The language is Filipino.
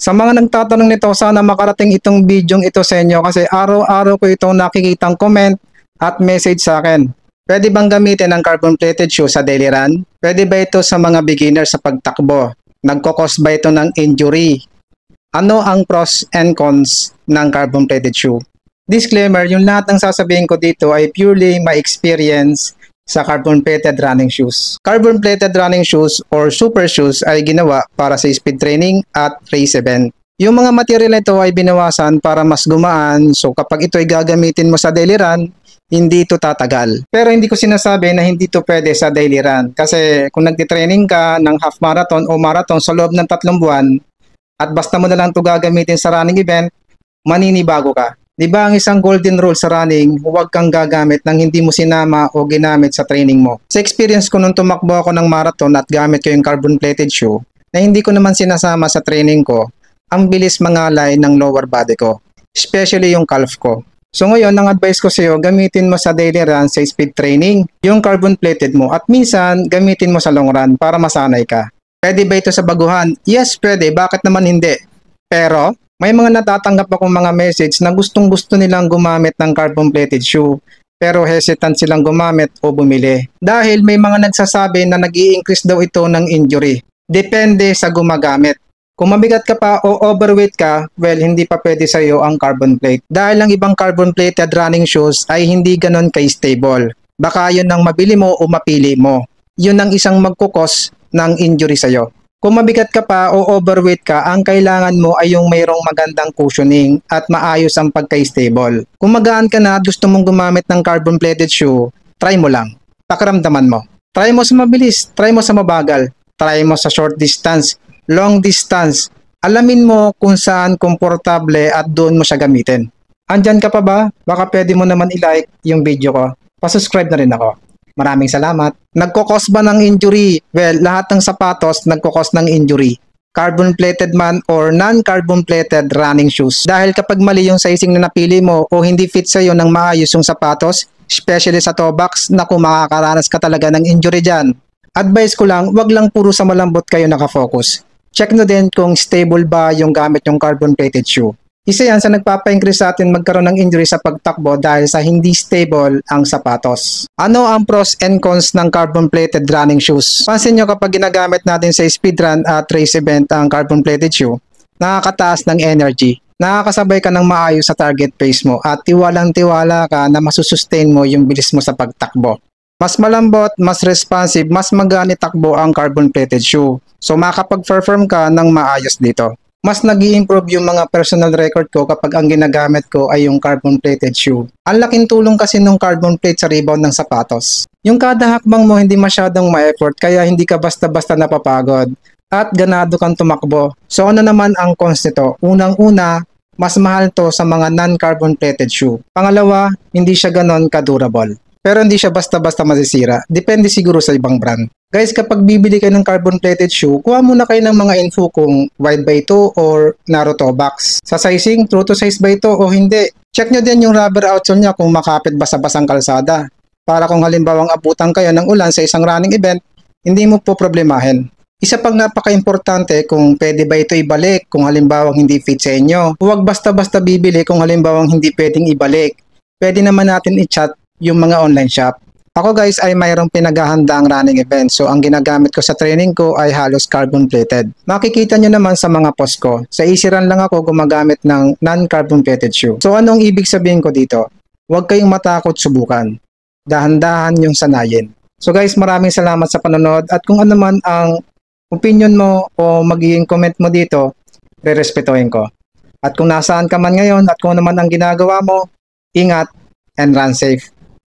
Sa mga nagtatanong nito, sana makarating itong bidyong ito sa inyo kasi araw-araw ko itong nakikitang comment at message sa akin. Pwede bang gamitin ang carbon plated shoe sa daily run? Pwede ba ito sa mga beginner sa pagtakbo? Nagkakos ba ito ng injury? Ano ang pros and cons ng carbon plated shoe? Disclaimer, yung lahat ng sasabihin ko dito ay purely my experience sa carbon plated running shoes. Carbon plated running shoes or super shoes ay ginawa para sa speed training at race event. Yung mga material na ito ay binawasan para mas gumaan, so kapag ito ay gagamitin mo sa daily run, hindi ito tatagal. Pero hindi ko sinasabi na hindi ito pwede sa daily run kasi kung nagtitraining ka ng half marathon o marathon sa loob ng 3 buwan at basta mo na lang ito gagamitin sa running event, maninibago ka. Di ba ang isang golden rule sa running, huwag kang gagamit ng hindi mo sinama o ginamit sa training mo. Sa experience ko nung tumakbo ako ng marathon at gamit ko yung carbon plated shoe, na hindi ko naman sinasama sa training ko, ang bilis mangalay ng lower body ko, especially yung calf ko. So ngayon, ang advice ko sa iyo, gamitin mo sa daily run sa speed training, yung carbon plated mo at minsan gamitin mo sa long run para masanay ka. Pwede ba ito sa baguhan? Yes, pwede. Bakit naman hindi? Pero may mga natatanggap akong mga message na gustong-gusto nilang gumamit ng carbon plated shoe pero hesitant silang gumamit o bumili. Dahil may mga nagsasabi na nag-i-increase daw ito ng injury. Depende sa gumagamit. Kung mabigat ka pa o overweight ka, well, hindi pa pwede sa iyo ang carbon plate. Dahil ang ibang carbon plated running shoes ay hindi ganon ka-stable. Baka yun ang mabili mo o mapili mo. Yun ang isang magkukos ng injury sa iyo. Kung mabigat ka pa o overweight ka, ang kailangan mo ay yung mayroong magandang cushioning at maayos ang pagka-stable. Kung magaan ka na at gusto mong gumamit ng carbon plated shoe, try mo lang. Pakiramdaman mo. Try mo sa mabilis, try mo sa mabagal, try mo sa short distance, long distance. Alamin mo kung saan komportable at doon mo siya gamitin. Andyan ka pa ba? Baka pwede mo naman i-like yung video ko. Pa-subscribe na rin ako. Maraming salamat. Nagkukos ba ng injury? Well, lahat ng sapatos nagkukos ng injury. Carbon plated man or non-carbon plated running shoes. Dahil kapag mali yung sizing na napili mo o hindi fit sa iyo ng maayos yung sapatos, especially sa toe box, naku, makakaranas ka talaga ng injury dyan. Advice ko lang, wag lang puro sa malambot kayo nakafocus. Check nyo din kung stable ba yung gamit yung carbon plated shoe. Isa yan sa nagpapa-increase sa atin magkaroon ng injury sa pagtakbo dahil sa hindi stable ang sapatos. Ano ang pros and cons ng carbon plated running shoes? Pansin nyo kapag ginagamit natin sa speed run at race event ang carbon plated shoe, nakakataas ng energy. Nakakasabay ka ng maayos sa target pace mo at tiwalang-tiwala ka na masusustain mo yung bilis mo sa pagtakbo. Mas malambot, mas responsive, mas magaan itakbo ang carbon plated shoe. So makapag-perform ka ng maayos dito. Mas nag-i-improve yung mga personal record ko kapag ang ginagamit ko ay yung carbon plated shoe. Ang laking tulong kasi ng carbon plate sa rebound ng sapatos. Yung kada hakbang mo hindi masyadong ma-effort kaya hindi ka basta-basta napapagod at ganado kang tumakbo. So ano naman ang cons nito? Unang-una, mas mahal to sa mga non-carbon plated shoe. Pangalawa, hindi siya ganon ka-durable. Pero hindi siya basta-basta masisira. Depende siguro sa ibang brand. Guys, kapag bibili kayo ng carbon plated shoe, kuha muna kayo ng mga info kung wide ba ito or narrow toe box. Sa sizing, true to size ba ito o hindi. Check nyo din yung rubber outsole niya kung makapit ba sa basang kalsada. Para kung halimbawang abutan kayo ng ulan sa isang running event, hindi mo po problemahin. Isa pang napaka-importante kung pwede ba ito ibalik kung halimbawang hindi fit sa inyo. Huwag basta-basta bibili kung halimbawang hindi pwedeng ibalik. Pwede naman natin i-chat yung mga online shop. Ako guys ay mayroong pinaghahandaang running event so ang ginagamit ko sa training ko ay halos carbon plated. Makikita nyo naman sa mga post ko. Sa easy run lang ako gumagamit ng non-carbon plated shoe. So anong ibig sabihin ko dito? Huwag kayong matakot subukan. Dahan-dahan yung sanayin. So guys, maraming salamat sa panonood at kung ano man ang opinion mo o magiging comment mo dito, re-respetuhin ko. At kung nasaan ka man ngayon at kung ano man ang ginagawa mo, ingat and run safe.